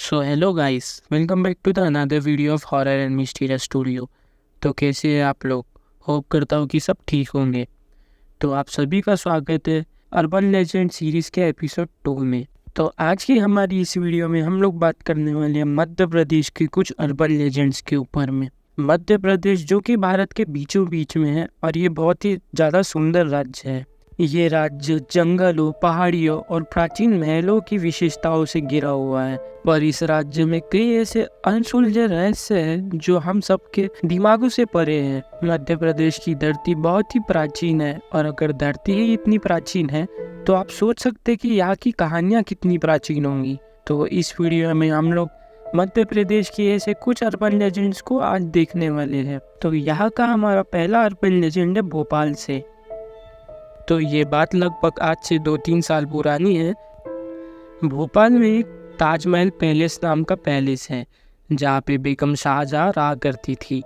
So hello guys, welcome back to the another video of horror and mysterious studio. तो कैसे हैं आप लोग? होप करता हूँ कि सब ठीक होंगे। तो आप सभी का स्वागत है अर्बन लेजेंड सीरीज़ के एपिसोड 2 में। तो आज की हमारी इस वीडियो में हम लोग बात करने वाले हैं मध्य प्रदेश के कुछ अर्बन लेजेंड्स के ऊपर में। मध्य प्रदेश जो कि भारत के बीचों बीच में है और ये बहुत ही ज़्यादा सुंदर राज्य है। ये राज्य जंगलों, पहाड़ियों और प्राचीन महलों की विशेषताओं से घिरा हुआ है, पर इस राज्य में कई ऐसे अनसुलझे रहस्य हैं जो हम सबके दिमागों से परे हैं। मध्य प्रदेश की धरती बहुत ही प्राचीन है, और अगर धरती ही इतनी प्राचीन है तो आप सोच सकते हैं कि यहाँ की कहानियाँ कितनी प्राचीन होंगी। तो इस वीडियो में हम लोग मध्य प्रदेश की ऐसे कुछ अर्बन लेजेंड्स को आज देखने वाले हैं। तो यहाँ का हमारा पहला अर्बन लेजेंड है भोपाल से। तो ये बात लगभग आज से 2-3 साल पुरानी है। भोपाल में एक ताजमहल पैलेस नाम का पैलेस है जहाँ पे बेगम शाहजहाँ रहा करती थी।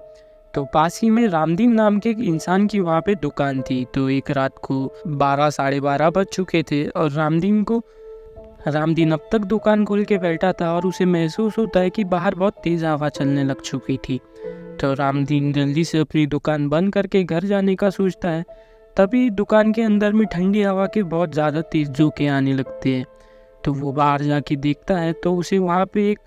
तो पास ही में रामदीन नाम के एक इंसान की वहाँ पे दुकान थी। तो एक रात को 12-12:30 बज चुके थे और रामदीन अब तक दुकान खोल के बैठा था और उसे महसूस होता है कि बाहर बहुत तेज़ हवा चलने लग चुकी थी। तो रामदीन जल्दी से अपनी दुकान बंद करके घर जाने का सोचता है। तभी दुकान के अंदर में ठंडी हवा के बहुत ज़्यादा तेज़ झोंके आने लगते हैं। तो वो बाहर जाके देखता है तो उसे वहाँ पे एक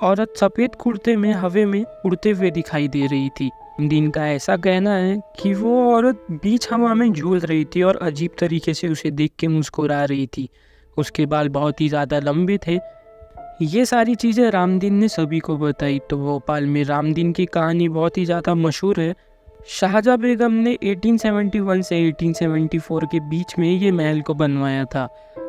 औरत सफ़ेद कुर्ते में हवा में उड़ते हुए दिखाई दे रही थी। दिन का ऐसा कहना है कि वो औरत बीच हवा में झूल रही थी और अजीब तरीके से उसे देख के मुस्कुरा रही थी। उसके बाल बहुत ही ज़्यादा लंबे थे। ये सारी चीज़ें रामदीन ने सभी को बताई। तो भोपाल में रामदीन की कहानी बहुत ही ज़्यादा मशहूर है। शाहजहाँ बेगम ने 1871 से 1874 के बीच में ये महल को बनवाया था,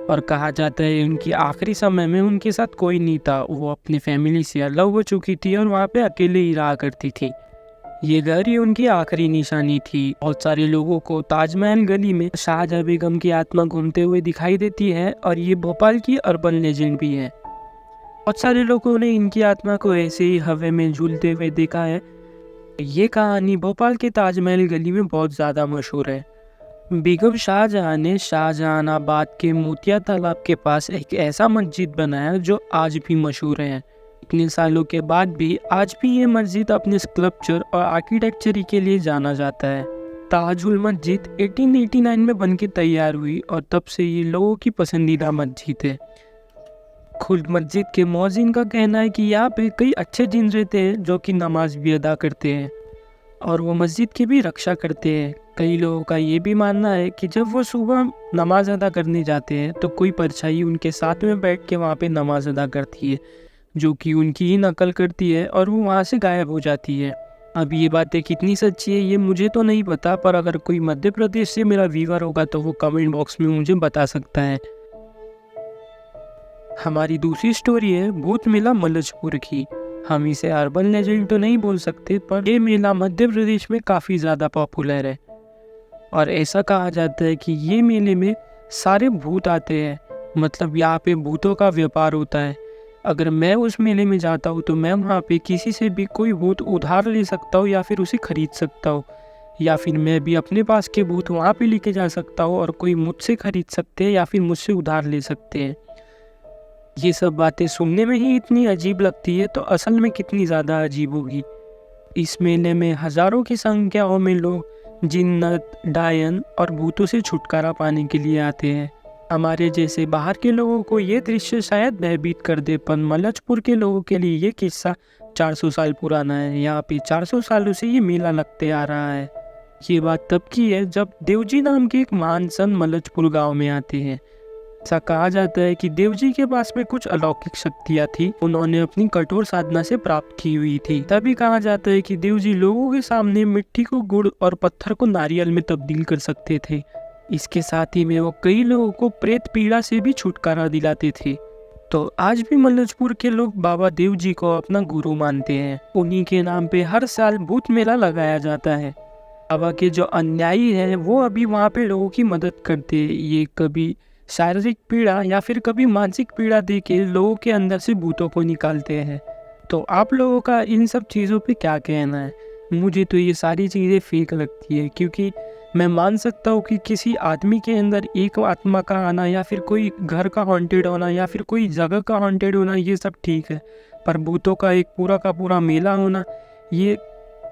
और कहा जाता है उनकी आखिरी समय में उनके साथ कोई नहीं था। वो अपनी फैमिली से अलग हो चुकी थी और वहाँ पे अकेले ही रहा करती थी। ये घर ही उनकी आखिरी निशानी थी। बहुत सारे लोगों को ताजमहल गली में शाहजहाँ बेगम की आत्मा घूमते हुए दिखाई देती है, और ये भोपाल की अर्बन लेजेंड भी है। बहुत सारे लोगों ने इनकी आत्मा को ऐसे ही हवा में झूलते हुए देखा है। ये कहानी भोपाल के ताजमहल गली में बहुत ज़्यादा मशहूर है। बेगम शाहजहाँ ने शाहजहानाबाद के मोतिया तालाब के पास एक ऐसा मस्जिद बनाया जो आज भी मशहूर है। इतने सालों के बाद भी आज भी ये मस्जिद अपने स्कल्पचर और आर्किटेक्चर के लिए जाना जाता है। ताजुल मस्जिद 1889 में बनके तैयार हुई और तब से ये लोगों की पसंदीदा मस्जिद है। खुद मस्जिद के मौजिन का कहना है कि यहाँ पे कई अच्छे जिन रहते हैं जो कि नमाज भी अदा करते हैं और वो मस्जिद की भी रक्षा करते हैं। कई लोगों का ये भी मानना है कि जब वो सुबह नमाज अदा करने जाते हैं तो कोई परछाई उनके साथ में बैठ के वहाँ पे नमाज अदा करती है, जो कि उनकी ही नकल करती है और वो वहाँ से गायब हो जाती है। अब ये बातें कितनी सच्ची है ये मुझे तो नहीं पता, पर अगर कोई मध्य प्रदेश से मेरा व्यूअर होगा तो वो कमेंट बॉक्स में मुझे बता सकता है। हमारी दूसरी स्टोरी है भूत मेला मलजपुर की। हम इसे अर्बन लेजेंड तो नहीं बोल सकते, पर ये मेला मध्य प्रदेश में काफ़ी ज़्यादा पॉपुलर है और ऐसा कहा जाता है कि ये मेले में सारे भूत आते हैं। मतलब यहाँ पे भूतों का व्यापार होता है। अगर मैं उस मेले में जाता हूँ तो मैं वहाँ पे किसी से भी कोई भूत उधार ले सकता हूँ या फिर उसे खरीद सकता हूँ, या फिर मैं भी अपने पास के भूत वहाँ पे लेके जा सकता हूँ और कोई मुझसे खरीद सकते हैं या फिर मुझसे उधार ले सकते हैं। ये सब बातें सुनने में ही इतनी अजीब लगती है तो असल में कितनी ज़्यादा अजीब होगी। इस मेले में हज़ारों की संख्याओं में लोग जिन्नत, डायन और भूतों से छुटकारा पाने के लिए आते हैं। हमारे जैसे बाहर के लोगों को ये दृश्य शायद भयभीत कर दे, पर मलजपुर के लोगों के लिए ये किस्सा 400 साल पुराना है। यहाँ पे 400 सालों से ये मेला लगते आ रहा है। ये बात तब की है जब देवजी नाम के एक महान संत मलजपुर गाँव में आते हैं। ऐसा कहा जाता है कि देवजी के पास में कुछ अलौकिक शक्तियाँ थी, उन्होंने अपनी कठोर साधना से प्राप्त की हुई थी। तभी कहा जाता है कि देवजी लोगों के सामने मिट्टी को गुड़ और पत्थर को नारियल में तब्दील कर सकते थे। इसके साथ ही में वो कई लोगों को प्रेत पीड़ा से भी छुटकारा दिलाते थे। तो आज भी मलजपुर के लोग बाबा देवजी को अपना गुरु मानते हैं। उन्हीं के नाम पे हर साल भूत मेला लगाया जाता है। बाबा के जो अन्यायी हैं वो अभी वहाँ पे लोगों की मदद करते हैं। ये कभी शारीरिक पीड़ा या फिर कभी मानसिक पीड़ा दे के लोगों के अंदर से भूतों को निकालते हैं। तो आप लोगों का इन सब चीज़ों पे क्या कहना है? मुझे तो ये सारी चीज़ें फेक लगती है, क्योंकि मैं मान सकता हूँ कि किसी आदमी के अंदर एक आत्मा का आना या फिर कोई घर का हॉन्टेड होना या फिर कोई जगह का हॉन्टेड होना ये सब ठीक है, पर भूतों का एक पूरा का पूरा मेला होना ये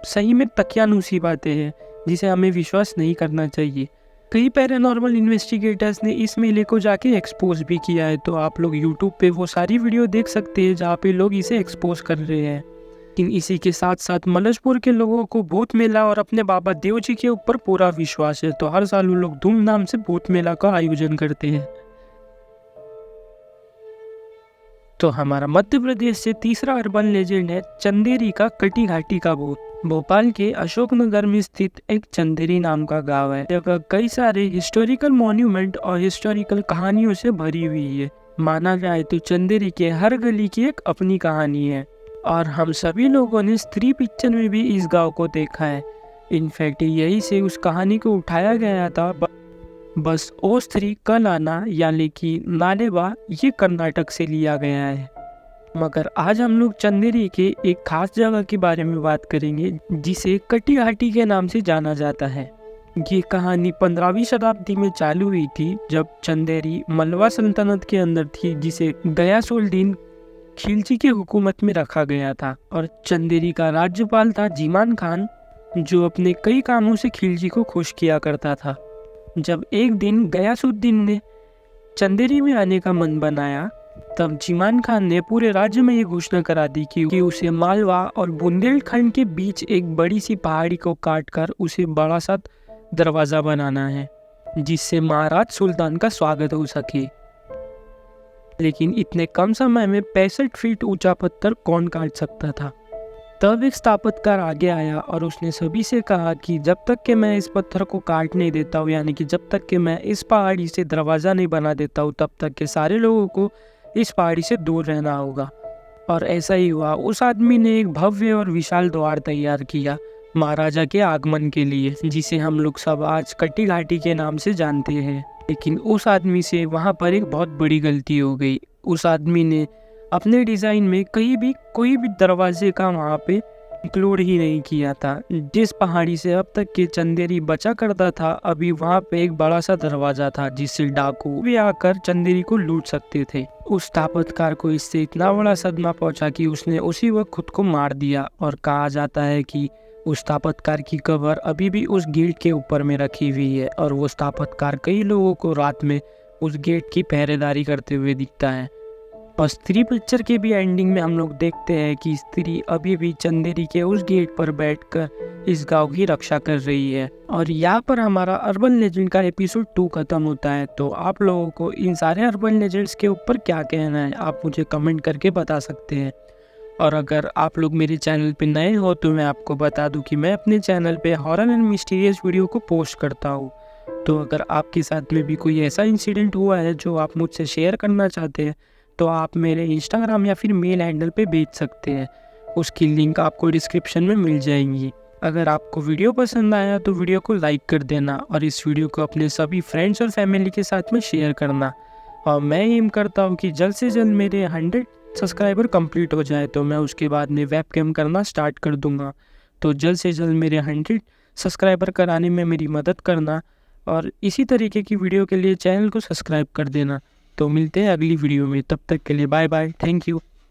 सही में तकियानुसी बातें हैं जिसे हमें विश्वास नहीं करना चाहिए। कई पैरानॉर्मल इन्वेस्टिगेटर्स ने इस मेले को जाके एक्सपोज भी किया है, तो आप लोग यूट्यूब पे वो सारी वीडियो देख सकते हैं जहाँ पे लोग इसे एक्सपोज कर रहे हैं। लेकिन इसी के साथ साथ मलजपुर के लोगों को भूत मेला और अपने बाबा देव जी के ऊपर पूरा विश्वास है, तो हर साल वो लोग धूमधाम से भूत मेला का आयोजन करते हैं। तो हमारा मध्य प्रदेश से तीसरा अर्बन लेजेंड है चंदेरी का कटी घाटी का भूत। भोपाल के अशोकनगर में स्थित एक चंदेरी नाम का गांव है। जगह कई सारे हिस्टोरिकल मॉन्यूमेंट और हिस्टोरिकल कहानियों से भरी हुई है। माना जाए तो चंदेरी के हर गली की एक अपनी कहानी है और हम सभी लोगों ने स्त्री पिक्चर में भी इस गांव को देखा है। इनफैक्ट यही से उस कहानी को उठाया गया था। बस ओ स्त्री कल आना यानी कि नालेबा ये कर्नाटक से लिया गया है। मगर आज हम लोग चंदेरी के एक खास जगह के बारे में बात करेंगे जिसे कटी घाटी के नाम से जाना जाता है। ये कहानी 15वीं शताब्दी में चालू हुई थी जब चंदेरी मलवा सल्तनत के अंदर थी, जिसे गयासुद्दीन खिलजी के हुकूमत में रखा गया था और चंदेरी का राज्यपाल था जीमान खान, जो अपने कई कामों से खिलजी को खुश किया करता था। जब एक दिन गयासुद्दीन ने चंदेरी में आने का मन बनाया तब जीमान खान ने पूरे राज्य में ये घोषणा करा दी कि उसे मालवा और बुंदेलखंड के बीच एक बड़ी सी पहाड़ी को काटकर उसे बड़ा सा दरवाजा बनाना है जिससे महाराज सुल्तान का स्वागत हो सके। लेकिन इतने कम समय में 65 फीट ऊंचा पत्थर कौन काट सकता था। तब एक स्थापतकार आगे आया और उसने सभी से कहा कि जब तक कि मैं इस पत्थर को काट नहीं देता हूँ, यानी कि जब तक कि मैं इस पहाड़ी से दरवाज़ा नहीं बना देता हूँ, तब तक के सारे लोगों को इस पहाड़ी से दूर रहना होगा। और ऐसा ही हुआ। उस आदमी ने एक भव्य और विशाल द्वार तैयार किया महाराजा के आगमन के लिए, जिसे हम लोग सब आज कटी घाटी के नाम से जानते हैं। लेकिन उस आदमी से वहाँ पर एक बहुत बड़ी गलती हो गई। उस आदमी ने अपने डिज़ाइन में कोई भी दरवाजे का वहाँ पे इंक्लूड ही नहीं किया था। जिस पहाड़ी से अब तक के चंदेरी बचा करता था, अभी वहाँ पे एक बड़ा सा दरवाजा था जिससे डाकू भी आकर चंदेरी को लूट सकते थे। उस स्थापतकार को इससे इतना बड़ा सदमा पहुंचा कि उसने उसी वक्त खुद को मार दिया और कहा जाता है कि उस स्थापतकार की कब्र अभी भी उस गेट के ऊपर में रखी हुई है और वो स्थापतकार कई लोगों को रात में उस गेट की पहरेदारी करते हुए दिखता है। और स्त्री पिक्चर के भी एंडिंग में हम लोग देखते हैं कि स्त्री अभी भी चंदेरी के उस गेट पर बैठकर इस गांव की रक्षा कर रही है। और यहाँ पर हमारा अर्बन लेजेंड का एपिसोड 2 खत्म होता है। तो आप लोगों को इन सारे अर्बन लेजेंड्स के ऊपर क्या कहना है, आप मुझे कमेंट करके बता सकते हैं। और अगर आप लोग मेरे चैनल पे नए हो तो मैं आपको बता दूं कि मैं अपने चैनल पे हॉरर एंड मिस्टीरियस वीडियो को पोस्ट करता हूँ। तो अगर आपके साथ में भी कोई ऐसा इंसिडेंट हुआ है जो आप मुझसे शेयर करना चाहते हैं तो आप मेरे इंस्टाग्राम या फिर मेल हैंडल पे भेज सकते हैं। उसकी लिंक आपको डिस्क्रिप्शन में मिल जाएंगी। अगर आपको वीडियो पसंद आया तो वीडियो को लाइक कर देना और इस वीडियो को अपने सभी फ्रेंड्स और फैमिली के साथ में शेयर करना। और मैं एम करता हूँ कि जल्द से जल्द मेरे 100 सब्सक्राइबर कंप्लीट हो जाए तो मैं उसके बाद में वेबकैम करना स्टार्ट कर दूँगा। तो जल्द से जल्द मेरे 100 सब्सक्राइबर कराने में मेरी मदद करना और इसी तरीके की वीडियो के लिए चैनल को सब्सक्राइब कर देना। तो मिलते हैं अगली वीडियो में, तब तक के लिए बाय बाय, थैंक यू।